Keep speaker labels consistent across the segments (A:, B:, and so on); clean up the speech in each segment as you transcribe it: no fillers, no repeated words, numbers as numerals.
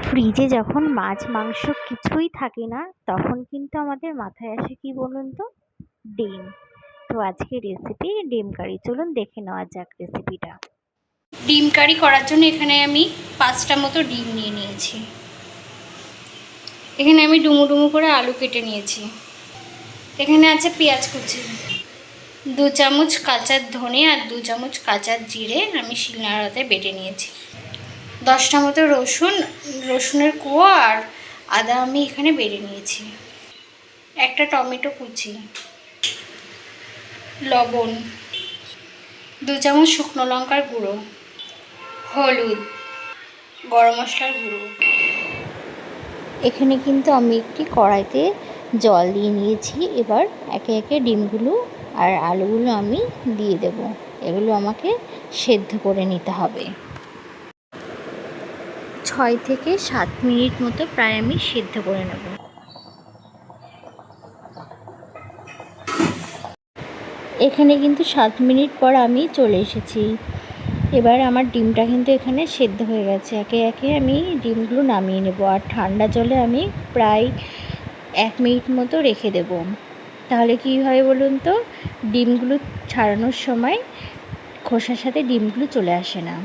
A: ফ্রিজে যখন মাছ মাংস কিছুই থাকে না তখন কিন্তু আমাদের মাথায় আসে কি বলুন তো, ডিম। তো আজকে রেসিপি ডিম কারি, চলুন দেখে নেওয়া যাক রেসিপিটা।
B: ডিম কারি করার জন্য এখানে আমি 5টা মতো ডিম নিয়ে নিয়েছি। এখানে আমি ডুমো ডুমো করে আলু কেটে নিয়েছি। এখানে আছে পেঁয়াজ কুচি, 2 চামচ কাঁচা ধনে আর 2 চামচ কাঁচা জিরে আমি শিলনোড়াতে বেটে নিয়েছি। 10টা মতো রসুনের কোয়া আর আদা আমি এখানে বেটে নিয়েছি। একটা টমেটো কুচি, লবণ, 2 চামচ শুকনো লঙ্কার গুঁড়ো, হলুদ, গরম মশলার গুঁড়ো।
A: এখানে কিন্তু আমি একটি কড়াইতে জল দিয়ে নিয়েছি। এবার একে একে ডিমগুলো আর আলুগুলো আমি দিয়ে দেব। এগুলো আমাকে সেদ্ধ করে নিতে হবে। 6 থেকে 7 মিনিট মতো প্রায় আমি সেদ্ধ করে নেব। এখানে কিন্তু 7 মিনিট পর আমি চলে এসেছি। এবার আমার ডিমটা কিন্তু এখানে সেদ্ধ হয়ে গেছে। একে একে আমি ডিমগুলো নামিয়ে নেব আর ঠান্ডা জলে আমি প্রায় 1 মিনিট মতো রেখে দেব। তাহলে কী হয় বলুন তো, ডিমগুলো ছাড়ানোর সময় খোসার সাথে ডিমগুলো চলে আসে না।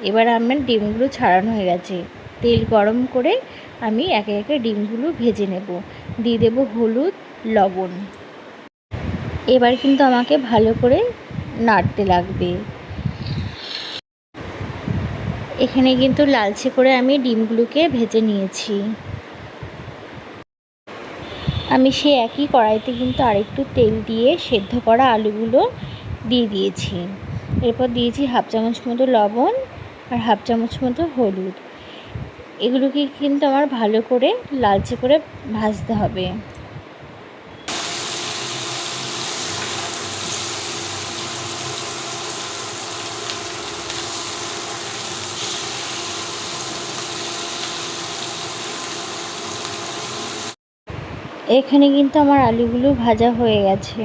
A: এবার আমার ডিমগুলো ছাড়ানো হয়ে গেছে। তেল গরম করে আমি একে একে ডিমগুলো ভেজে নেব। দিয়ে দেব হলুদ, লবণ। এবার কিন্তু আমাকে ভালো করে নাড়তে লাগবে। এখানে কিন্তু লালচে করে আমি ডিমগুলোকে ভেজে নিয়েছি। আমি সেই একই কড়াইতে কিন্তু আরেকটু তেল দিয়ে সেদ্ধ করা আলুগুলো দিয়ে দিয়েছি। এরপর দিয়েছি 1/2 চামচ মতো লবণ আর 1/2 চামচ মতো হলুদ। এগুলোকে কিন্তু আমার ভালো করে লালচে করে ভাজতে হবে। এখানে কিন্তু আমার আলুগুলো ভাজা হয়ে গেছে।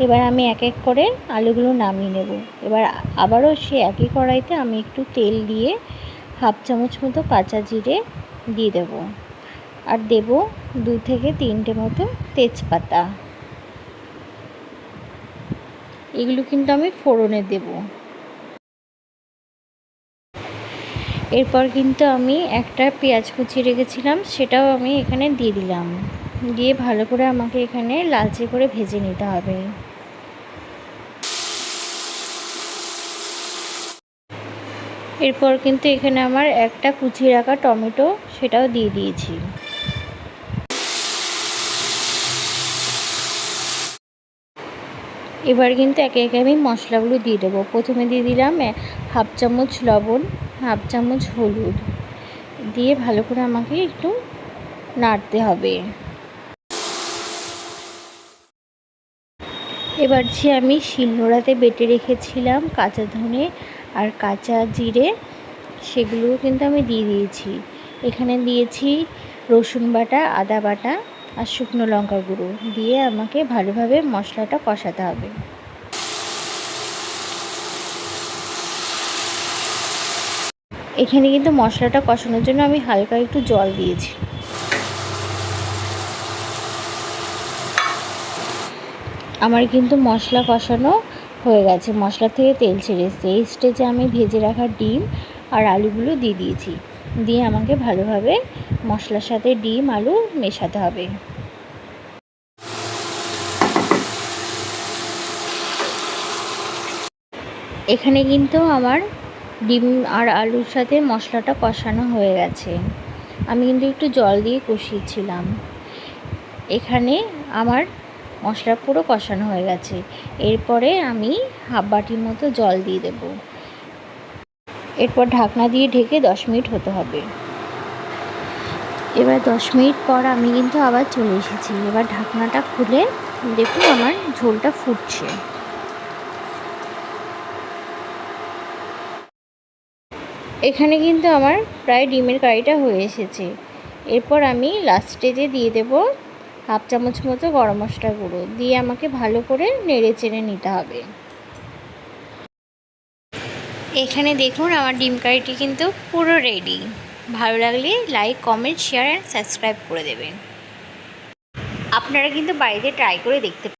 A: এবার আমি এক এক করে আলুগুলো নামিয়ে নেব। এবার আবারও সে একই কড়াইতে আমি একটু তেল দিয়ে 1/2 চামচ মতো কাঁচা জিরে দিয়ে দেব আর দেব 2 থেকে 3টে মতো তেজপাতা। এগুলো কিন্তু আমি ফোড়নে দেব। এরপর কিন্তু আমি একটা পেঁয়াজ কুচি রেখেছিলাম, সেটাও আমি এখানে দিয়ে দিলাম। দিয়ে ভালো করে আমাকে এখানে লালচে করে ভেজে নিতে হবে। এরপর কিন্তু এখানে আমার একটা কুচিয়ে রাখা টমেটো সেটাও দিয়ে দিয়েছি। এবার কিন্তু একে একে আমি মশলাগুলো দিয়ে দেবো। প্রথমে দিয়ে দিলাম 1/2 চামচ লবণ, 1/2 চামচ হলুদ দিয়ে ভালো করে আমাকে একটু নাড়তে হবে। এবার যে আমি শিলনোড়াতে বেটে রেখেছিলাম কাঁচা ধনে আর কাঁচা জিরে, সেগুলোও কিন্তু আমি দিয়ে দিয়েছি। এখানে দিয়েছি রসুন বাটা, আদা বাটা আর শুকনো লঙ্কা গুঁড়ো দিয়ে আমাকে ভালোভাবে মশলাটা কষাতে হবে। এখানে কিন্তু মশলাটা কষানোর জন্য আমি হালকা একটু জল দিয়েছি। আমার কিন্তু মশলা কষানো হয়ে গেছে, মশলা থেকে তেল ছেড়ে এসেছে। এই স্টেজে আমি ভেজে রাখা ডিম আর আলুগুলো দিয়ে দিয়েছি। দিয়ে আমাকে ভালোভাবে মশলার সাথে ডিম আলু মেশাতে হবে। এখানে কিন্তু আমার ডিম আর আলুর সাথে মশলাটা কষানো হয়ে গেছে। আমি কিন্তু একটু জল দিয়ে কষিয়েছিলাম। এখানে আমার মশলা পুরো কষানো হয়ে গেছে। এরপরে আমি 1/2 বাটির মতো জল দিয়ে দেব। এরপর ঢাকনা দিয়ে ঢেকে 10 মিনিট হতে হবে। এবার 10 মিনিট পর আমি কিন্তু আবার চলে এসেছি। এবার ঢাকনাটা খুলে দেখুন আমার ঝোলটা ফুটছে। এখানে কিন্তু আমার প্রায় ডিমের কারিটা হয়ে এসেছে। এরপর আমি লাস্ট স্টেজে দিয়ে দেব 1/2 চামচ মতো গরম মশলা গুঁড়ো দিয়ে আমাকে ভালো করে নেড়ে চেড়ে নিতে হবে। এখানে দেখুন আমার ডিম কারিটি কিন্তু পুরো রেডি। ভালো লাগলে like, comment, share and subscribe করে দেবেন। আপনারা কিন্তু বাড়িতে ট্রাই করে দেখতে